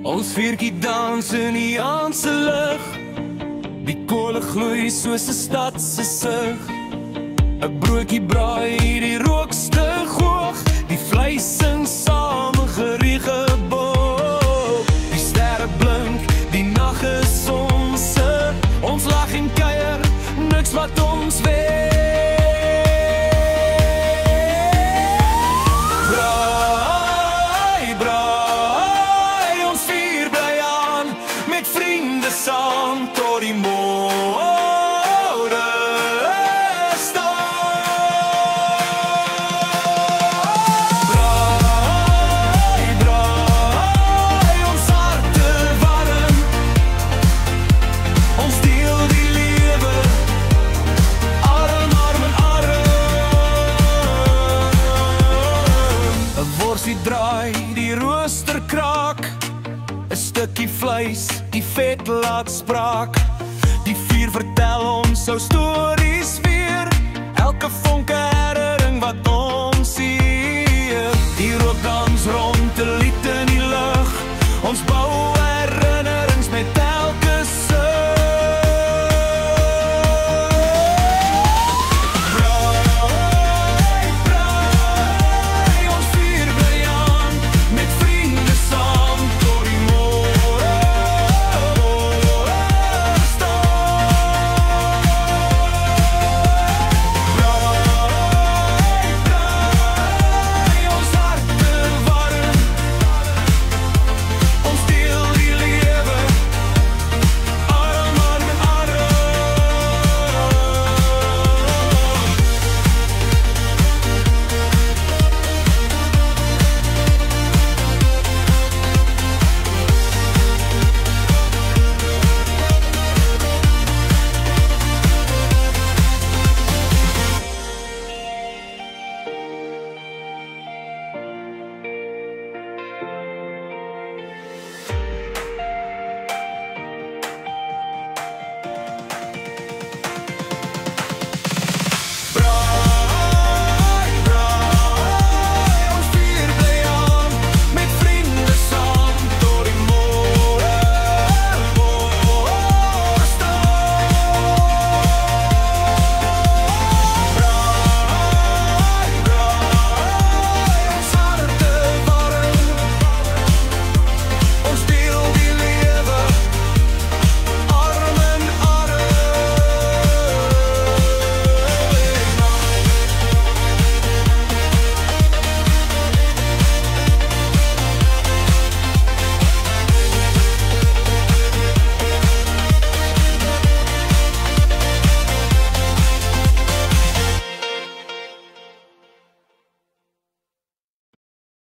Ons vuurtjie dans in die aand se lig. Die kole gloei soos 'n stad se sig. 'n broodjie braai, die rook stig hoog. Die vleis sing saam in geriege boog. Die sterre blink, die nag is sonse. Ons lag en kuier, niks wat ons weet. Saam tot die môre staan. Braai, braai, ons harte warm. Ons deel die lewe, arm, arm in arm. 'n worsie draai, die rooster kraak. 'n stukkie vleis, die vet laat spraak. Die vuur vertel ons ou storie.